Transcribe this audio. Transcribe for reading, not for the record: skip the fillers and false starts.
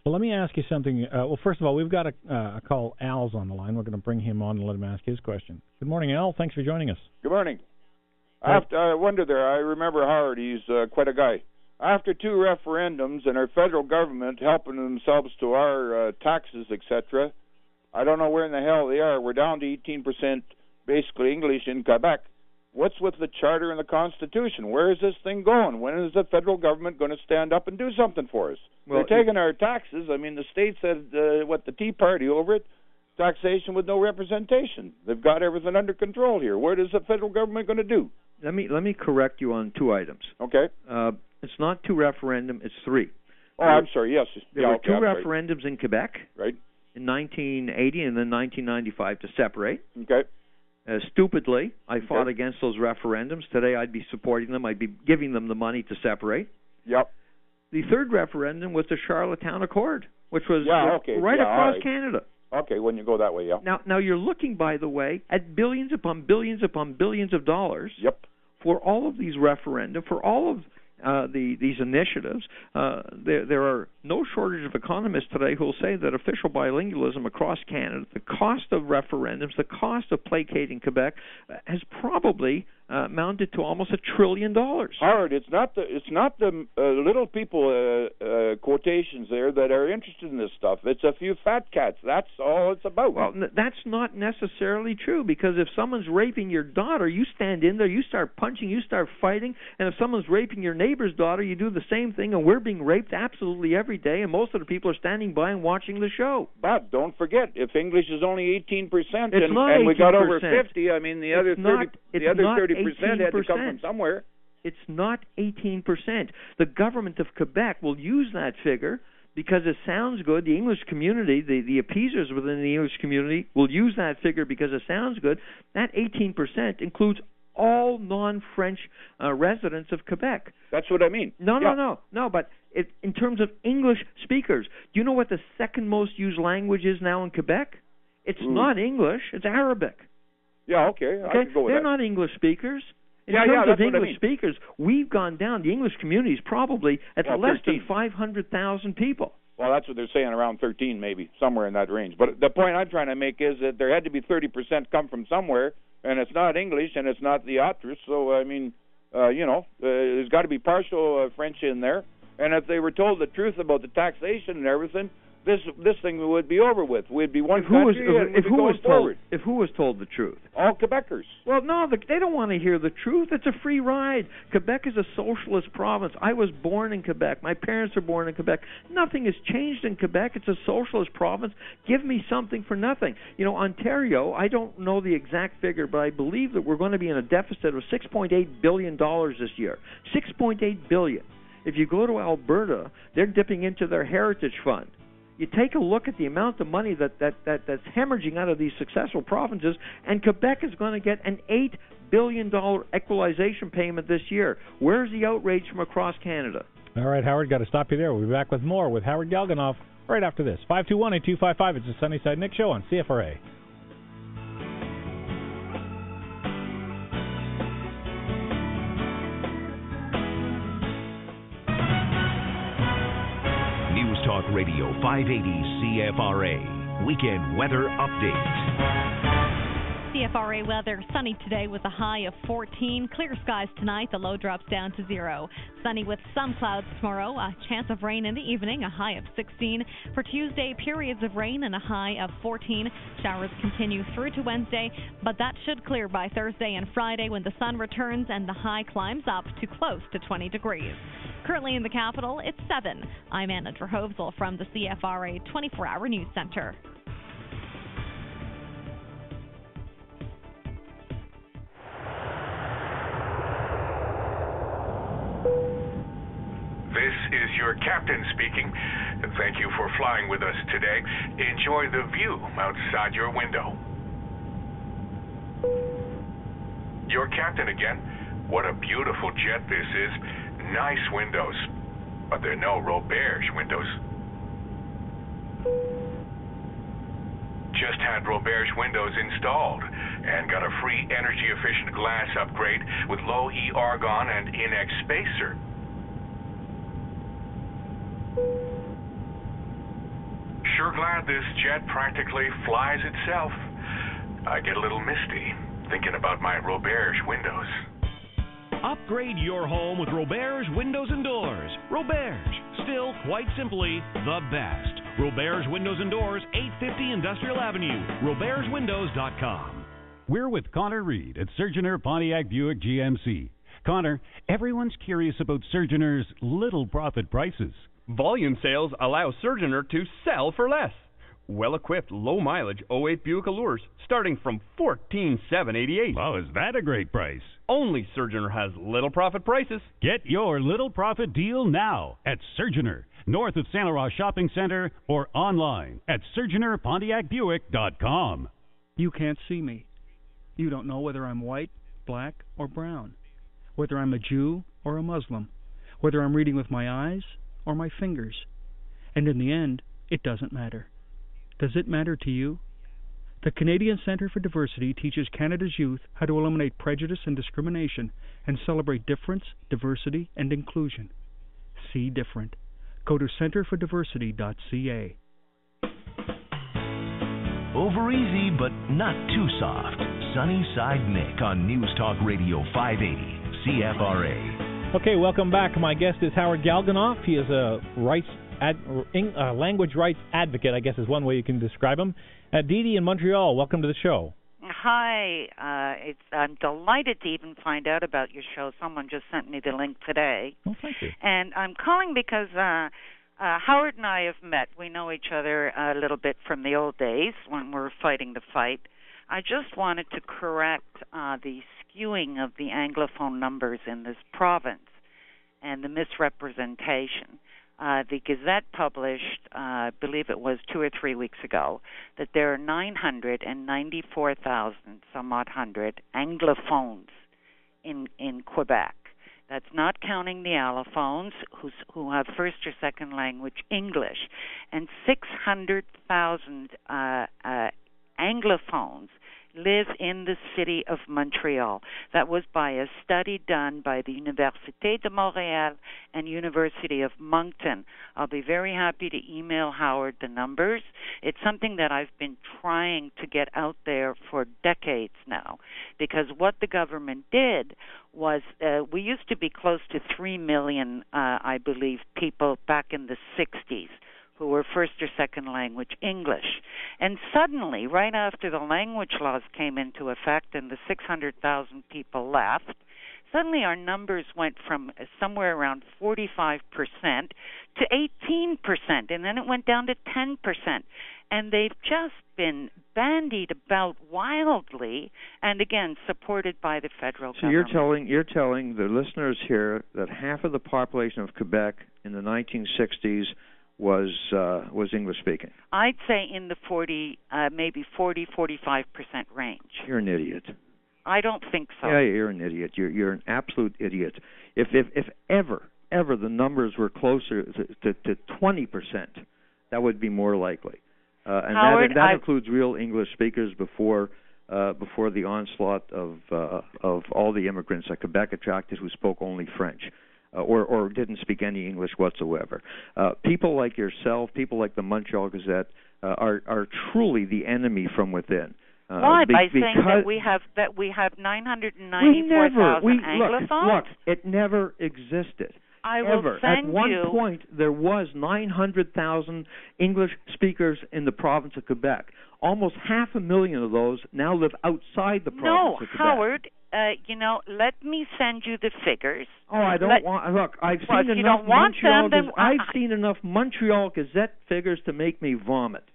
Well, let me ask you something. Well, first of all, we've got a call. Al's on the line. We're going to bring him on and let him ask his question. Good morning, Al. Thanks for joining us. Good morning. I wonder there. I remember Howard. He's quite a guy. After 2 referendums and our federal government helping themselves to our taxes, etc., I don't know where in the hell they are. We're down to 18% basically English in Quebec. What's with the Charter and the Constitution? Where is this thing going? When is the federal government going to stand up and do something for us? Well, they're taking our taxes. I mean, the state said, the Tea Party over it, taxation with no representation. They've got everything under control here. What is the federal government going to do? Let me correct you on 2 items. Okay. It's not 2 referendum, it's 3. Oh, I'm sorry, yes. There were 2 referendums in Quebec. Right. In 1980 and then 1995 to separate. Okay. Stupidly, I fought against those referendums. Today I'd be supporting them. I'd be giving them the money to separate. Yep. The 3rd referendum was the Charlottetown Accord, which was across Canada. Okay, when you go that way, yeah. Now you're looking, by the way, at billions upon billions upon billions of dollars for all of these referenda, for all of these initiatives. There are no shortage of economists today who will say that official bilingualism across Canada, the cost of referendums, the cost of placating Quebec, has probably mounted to almost $1 trillion. Howard, it's not the little people quotations there that are interested in this stuff. It's a few fat cats. That's all it's about. Well, that's not necessarily true, because if someone's raping your daughter, you stand in there, you start punching, you start fighting, and if someone's raping your neighbor's daughter, you do the same thing, and we're being raped absolutely every day, and most of the people are standing by and watching the show. But don't forget, if English is only 18% and we got over 50, I mean the other 30% had to come from somewhere. It's not 18%. The government of Quebec will use that figure because it sounds good. The English community, the appeasers within the English community will use that figure because it sounds good. That 18% includes all non-French residents of Quebec. That's what I mean. No. But in terms of English speakers, do you know what the 2nd most used language is now in Quebec? It's not English. It's Arabic. Yeah, okay. I can go with They're that. not English speakers. In terms of English speakers, we've gone down. The English community is probably at less 13. Than 500,000 people. Well, that's what they're saying, around 13 maybe, somewhere in that range. But the point I'm trying to make is that there had to be 30% come from somewhere, and it's not English, and it's not the actress. So, I mean, there's got to be partial French in there. And if they were told the truth about the taxation and everything, this thing would be over with. We'd be one country and we'd be going forward. If who was told the truth? All Quebecers. Well, no, they don't want to hear the truth. It's a free ride. Quebec is a socialist province. I was born in Quebec. My parents were born in Quebec. Nothing has changed in Quebec. It's a socialist province. Give me something for nothing. You know, Ontario, I don't know the exact figure, but I believe that we're going to be in a deficit of $6.8 billion this year. $6.8 billion. If you go to Alberta, they're dipping into their heritage fund. You take a look at the amount of money that's hemorrhaging out of these successful provinces, and Quebec is going to get an $8 billion equalization payment this year. Where's the outrage from across Canada? All right, Howard, got to stop you there. We'll be back with more with Howard Galganoff right after this. 521-8255. It's the Sunnyside Nick Show on CFRA. Talk Radio 580 CFRA. Weekend Weather Update. CFRA weather, sunny today with a high of 14. Clear skies tonight, the low drops down to 0. Sunny with some clouds tomorrow, a chance of rain in the evening, a high of 16. For Tuesday, periods of rain and a high of 14. Showers continue through to Wednesday, but that should clear by Thursday and Friday when the sun returns and the high climbs up to close to 20 degrees. Currently in the capital, it's 7. I'm Anna Drahovzel from the CFRA 24-hour News Center. This is your captain speaking. Thank you for flying with us today. Enjoy the view outside your window. Your captain again. What a beautiful jet this is. Nice windows, but they're no Roberge windows. Just had Roberge windows installed and got a free energy-efficient glass upgrade with low E argon and Inex spacer. sure glad this jet practically flies itself. I get a little misty thinking about my Roberge windows. Upgrade your home with Roberge Windows and Doors. Roberge, still quite simply the best. Roberge Windows and Doors, 850 Industrial Avenue, robergewindows.com. We're with Connor Reed at Surgeoner Pontiac Buick GMC. Connor, everyone's curious about Surgeoner's little profit prices. Volume sales allow Surgeoner to sell for less. Well-equipped, low-mileage 08 Buick Allures starting from $14,788. Wow, is that a great price? Only Surgeoner has little profit prices. Get your little profit deal now at Surgeoner, north of Santa Rosa Shopping Center, or online at SurgeonerPontiacBuick.com. You can't see me. You don't know whether I'm white, black, or brown, whether I'm a Jew or a Muslim, whether I'm reading with my eyes or my fingers. And in the end, it doesn't matter. Does it matter to you? The Canadian Centre for Diversity teaches Canada's youth how to eliminate prejudice and discrimination and celebrate difference, diversity, and inclusion. See different. Go to centrefordiversity.ca. Over easy, but not too soft. Sunnyside Nick on News Talk Radio 580 CFRA. Okay, welcome back. My guest is Howard Galganoff. He is a language rights advocate, I guess is one way you can describe him. Dee Dee in Montreal, welcome to the show. Hi. I'm delighted to even find out about your show. Someone just sent me the link today. Oh, thank you. And I'm calling because Howard and I have met. We know each other a little bit from the old days when we were fighting the fight. I just wanted to correct the skewing of the Anglophone numbers in this province and the misrepresentation. The Gazette published, I believe it was 2 or 3 weeks ago, that there are 994,000 some odd hundred Anglophones in Quebec. That's not counting the allophones who have first or second language English, and 600,000 Anglophones live in the city of Montreal. That was by a study done by the Université de Montréal and University of Moncton. I'll be very happy to email Howard the numbers. It's something that I've been trying to get out there for decades now, because what the government did was we used to be close to 3 million, I believe, people back in the 60s who were first or second language English. And suddenly, right after the language laws came into effect and the 600,000 people left, suddenly our numbers went from somewhere around 45% to 18%, and then it went down to 10%. And they've just been bandied about wildly, and again, supported by the federal government. So you're telling the listeners here that half of the population of Quebec in the 1960s was English speaking. I'd say in the 45% range. You're an idiot. I don't think so. Yeah, you're an idiot. You're an absolute idiot. If ever the numbers were closer to 20%, that would be more likely. And Howard, that includes real English speakers before the onslaught of all the immigrants that Quebec attracted who spoke only French. Or didn't speak any English whatsoever. People like yourself, people like the Montreal Gazette, are truly the enemy from within. Why? By saying that we have 994,000 Anglophones? Look, it never existed. I will At one point, there was 900,000 English speakers in the province of Quebec. Almost 500,000 of those now live outside the province of Quebec. No, Howard. Let me send you the figures. Oh, I don't want. Look, I've seen enough Montreal. I've seen enough Montreal Gazette figures to make me vomit.